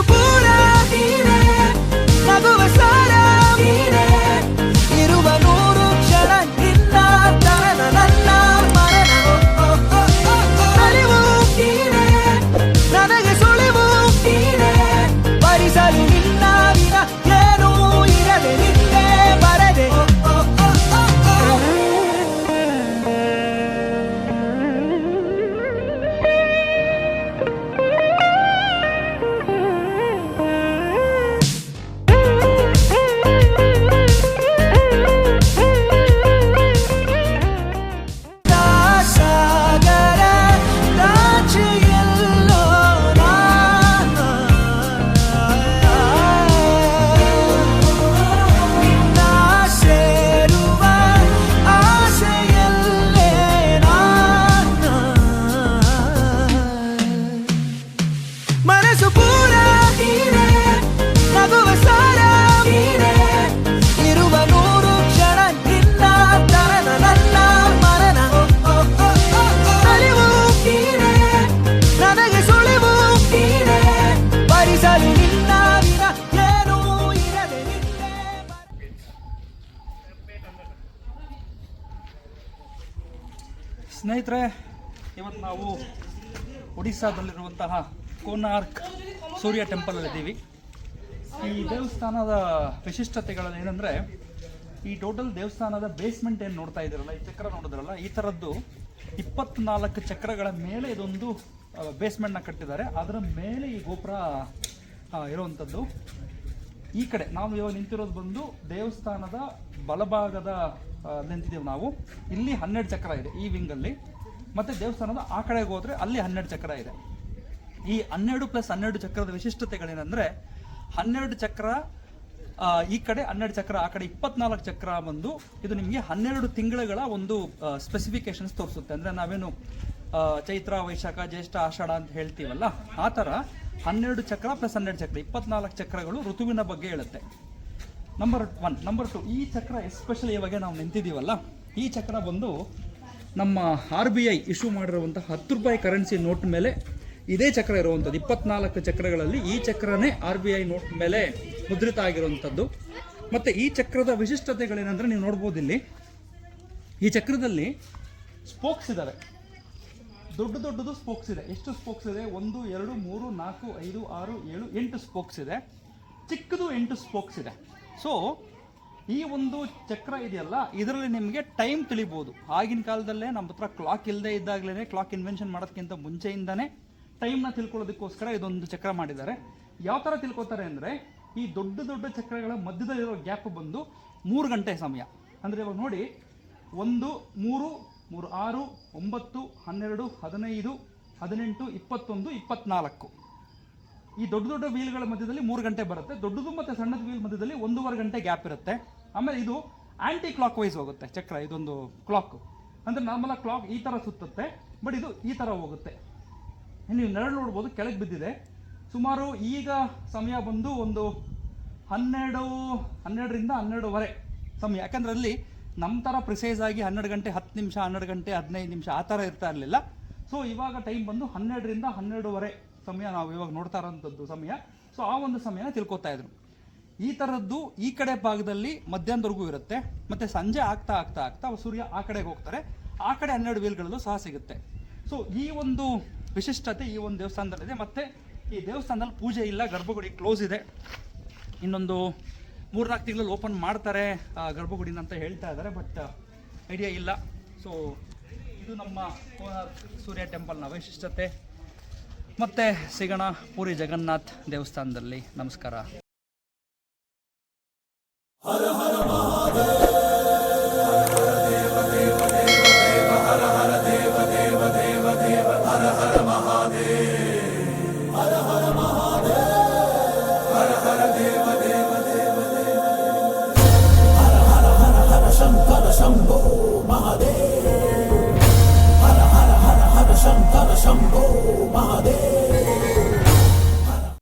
ಪೂರ ನೀನೆ, ನಗುವ ಸಾರ ನೀನೆ, ಇರುವ ನೂರು ಕ್ಷಣ ನಿನ್ನ ತರನ ನನ್ನ ಮರಣ ಅರಿವು ನೀನೆ, ನನಗೆ ಸುಳಿವು ನೀನೆ, ಭರಿಸಲು ನಿನ್ನ ವಿನ ಏನೂ ಇರದೆ ನಿನ್ನೆ ಬರದೆ ಸಾಗರ ದಾಚಿಯಲ್ಲೋ ನಾನು ನಿನ್ನ ಸೇರುವ ಆಸೆಯಲ್ಲೇ ನಾನು ಮನಸ್ಸು ಪೂರ ನೀನೆ, ನಗುವ ಸಾರ ನೀನೆ, ಇರುವ ನೂರು ಕ್ಷಣ ನಿನ್ನ ತರನ ನನ್ನ ಮರಣ ಅರಿವು ನೀನೆ, ನನಗೆ ಸುಳಿವು ನೀನೆ, ಭರಿಸಲು ನಿನ್ನ ವಿನ ಏನೂ ಇರದೆ ನಿನ್ನೆ ಸ್ನೇಹಿತರೆ, ಇವತ್ತು ನಾವು ಒಡಿಸ್ಸಾದಲ್ಲಿರುವಂತಹ ಕೋನಾರ್ಕ್ ಸೂರ್ಯ ಟೆಂಪಲಲ್ಲಿದ್ದೀವಿ. ಈ ದೇವಸ್ಥಾನದ ವಿಶಿಷ್ಟತೆಗಳಲ್ಲಿ ಏನಂದರೆ, ಈ ಟೋಟಲ್ ದೇವಸ್ಥಾನದ ಬೇಸ್ಮೆಂಟ್ ಏನು ನೋಡ್ತಾ ಇದ್ದೀರಲ್ಲ, ಈ ಚಕ್ರ ನೋಡಿದ್ರಲ್ಲ, ಈ ಥರದ್ದು 24 ಚಕ್ರಗಳ ಮೇಲೆ ಇದೊಂದು ಬೇಸ್ಮೆಂಟ್ನ ಕಟ್ಟಿದ್ದಾರೆ. ಅದರ ಮೇಲೆ ಈ ಗೋಪುರ ಇರುವಂಥದ್ದು. ಈ ಕಡೆ ನಾವು ಇವಾಗ ನಿಂತಿರೋದು ಬಂದು ದೇವಸ್ಥಾನದ ಬಲಭಾಗದ ನಿಂತಿದ್ದೀವಿ ನಾವು. ಇಲ್ಲಿ 12 ಚಕ್ರ ಇದೆ ಈ ವಿಂಗಲ್ಲಿ, ಮತ್ತು ದೇವಸ್ಥಾನದ ಆ ಕಡೆಗೆ ಹೋದರೆ ಅಲ್ಲಿ 12 ಚಕ್ರ ಇದೆ. ಈ 12 + 12 ಚಕ್ರದ ವಿಶಿಷ್ಟತೆಗಳೇನೆಂದರೆ, 12 ಚಕ್ರ ಈ ಕಡೆ, 12 ಚಕ್ರ ಆ ಕಡೆ, 24 ಚಕ್ರ ಬಂದು ಇದು ನಿಮಗೆ 12 ತಿಂಗಳುಗಳ ಒಂದು ಸ್ಪೆಸಿಫಿಕೇಶನ್ಸ್ ತೋರಿಸುತ್ತೆ. ಅಂದರೆ ನಾವೇನು ಚೈತ್ರ, ವೈಶಾಖ, ಜ್ಯೇಷ್ಠ, ಆಷಾಢ ಅಂತ ಹೇಳ್ತೀವಲ್ಲ, ಆ ಥರ 12 ಚಕ್ರ + 12 ಚಕ್ರ 24 ಚಕ್ರಗಳು ಋತುವಿನ ಬಗ್ಗೆ ಹೇಳುತ್ತೆ. ನಂಬರ್ 1. ನಂಬರ್ 2, ಈ ಚಕ್ರ ಎಸ್ಪೆಷಲಿ ಇವಾಗ ನಾವು ನಿಂತಿದ್ದೀವಲ್ಲ, ಈ ಚಕ್ರ ಬಂದು ನಮ್ಮ RBI ಇಶ್ಯೂ ಮಾಡಿರುವಂಥ 10 ರೂಪಾಯಿ ಕರೆನ್ಸಿ ನೋಟ್ ಮೇಲೆ ಇದೇ ಚಕ್ರ ಇರುವಂಥದ್ದು. 24 ಚಕ್ರಗಳಲ್ಲಿ ಈ ಚಕ್ರನೇ RBI ನೋಟ್ ಮೇಲೆ ಮುದ್ರಿತ ಆಗಿರುವಂಥದ್ದು. ಮತ್ತು ಈ ಚಕ್ರದ ವಿಶಿಷ್ಟತೆಗಳೇನೆಂದರೆ, ನೀವು ನೋಡ್ಬೋದು ಇಲ್ಲಿ ಈ ಚಕ್ರದಲ್ಲಿ ಸ್ಪೋಕ್ಸ್ ಇದ್ದಾವೆ. ದೊಡ್ಡದು ಸ್ಪೋಕ್ಸ್ ಇದೆ. ಎಷ್ಟು ಸ್ಪೋಕ್ಸ್ ಇದೆ? 1, 2, 3, 4, 5, 6, 7, 8 ಸ್ಪೋಕ್ಸ್ ಇದೆ. ಚಿಕ್ಕದು 8 ಸ್ಪೋಕ್ಸ್ ಇದೆ. ಸೊ ಈ ಒಂದು ಚಕ್ರ ಇದೆಯಲ್ಲ, ಇದರಲ್ಲಿ ನಿಮಗೆ ಟೈಮ್ ತಿಳಿಬೋದು. ಆಗಿನ ಕಾಲದಲ್ಲೇ ನಮ್ಮ ಹತ್ರ ಕ್ಲಾಕ್ ಇಲ್ಲದೆ ಇದ್ದಾಗಲೇ, ಕ್ಲಾಕ್ ಇನ್ವೆನ್ಷನ್ ಮಾಡೋದಕ್ಕಿಂತ ಮುಂಚೆಯಿಂದನೇ ಟೈಮ್ನ ತಿಳ್ಕೊಳ್ಳೋದಕ್ಕೋಸ್ಕರ ಇದೊಂದು ಚಕ್ರ ಮಾಡಿದ್ದಾರೆ. ಯಾವ ಥರ ತಿಳ್ಕೊತಾರೆ ಅಂದರೆ, ಈ ದೊಡ್ಡ ಚಕ್ರಗಳ ಮಧ್ಯದಲ್ಲಿರೋ ಗ್ಯಾಪ್ ಬಂದು 3 ಗಂಟೆ ಸಮಯ. ಅಂದರೆ ಇವಾಗ ನೋಡಿ, 1, 3, 3, 6, 9, 12, 15, 18, 21, 24 ಈ ದೊಡ್ಡ ವೀಲ್ಗಳ ಮಧ್ಯದಲ್ಲಿ 3 ಗಂಟೆ ಬರುತ್ತೆ. ದೊಡ್ಡದು ಮತ್ತು ಸಣ್ಣದ ವೀಲ್ ಮಧ್ಯದಲ್ಲಿ 1.5 ಗಂಟೆ ಗ್ಯಾಪ್ ಇರುತ್ತೆ. ಆಮೇಲೆ ಇದು ಆ್ಯಂಟಿ ಕ್ಲಾಕ್ ವೈಸ್ ಹೋಗುತ್ತೆ ಚಕ್ರ. ಇದೊಂದು ಕ್ಲಾಕ್ ಅಂದರೆ ನಾರ್ಮಲಾಗಿ ಕ್ಲಾಕ್ ಈ ಥರ ಸುತ್ತುತ್ತೆ, ಬಟ್ ಇದು ಈ ಥರ ಹೋಗುತ್ತೆ. ನೀವು ನೆರಳು ನೋಡ್ಬೋದು, ಕೆಳಗೆ ಬಿದ್ದಿದೆ. ಸುಮಾರು ಈಗ ಸಮಯ ಬಂದು ಒಂದು 12ರಿಂದ 12:15 ಸಮಯ. ಯಾಕಂದರೆ ಅಲ್ಲಿ ನಮ್ಮ ಥರ ಪ್ರಿಸೈಸ್ ಆಗಿ 12 ಗಂಟೆ 10 ನಿಮಿಷ, 12 ಗಂಟೆ 15 ನಿಮಿಷ ಆ ಥರ ಇರ್ತಾ ಇರಲಿಲ್ಲ. ಸೊ ಇವಾಗ ಟೈಮ್ ಬಂದು 12ರಿಂದ 12:15 ಸಮಯ ನಾವು ಇವಾಗ ನೋಡ್ತಾ ಇರೋಂಥದ್ದು ಸಮಯ. ಸೊ ಆ ಒಂದು ಸಮಯನ ತಿಳ್ಕೊತಾ ಇದ್ರು. ಈ ಥರದ್ದು ಈ ಕಡೆ ಭಾಗದಲ್ಲಿ ಮಧ್ಯಾಹ್ನದವರೆಗೂ ಇರುತ್ತೆ. ಮತ್ತು ಸಂಜೆ ಆಗ್ತಾ ಸೂರ್ಯ ಆ ಕಡೆಗೆ ಹೋಗ್ತಾರೆ. ಆ ಕಡೆ 12 ವೀಲ್ಗಳಲ್ಲೂ ಸಹ ಸಿಗುತ್ತೆ. ಸೊ ಈ ಒಂದು ವಿಶಿಷ್ಟತೆ ಈ ಒಂದು ದೇವಸ್ಥಾನದಲ್ಲಿದೆ. ಮತ್ತು ಈ ದೇವಸ್ಥಾನದಲ್ಲಿ ಪೂಜೆ ಇಲ್ಲ, ಗರ್ಭಗುಡಿ ಕ್ಲೋಸ್ ಇದೆ. ಇನ್ನೊಂದು 3-4 ತಿಂಗಳಲ್ಲಿ ಓಪನ್ ಮಾಡ್ತಾರೆ ಗರ್ಭಗುಡಿನ ಅಂತ ಹೇಳ್ತಾ ಇದ್ದಾರೆ, ಬಟ್ ಐಡಿಯಾ ಇಲ್ಲ. ಸೊ ಇದು ನಮ್ಮ ಕೋನಾರ್ಕ್ ಸೂರ್ಯ ಟೆಂಪಲ್ನ ವೈಶಿಷ್ಟ್ಯತೆ. ಮತ್ತೆ ಸಿಗೋಣ ಪೂರಿ ಜಗನ್ನಾಥ್ ದೇವಸ್ಥಾನದಲ್ಲಿ. ನಮಸ್ಕಾರ.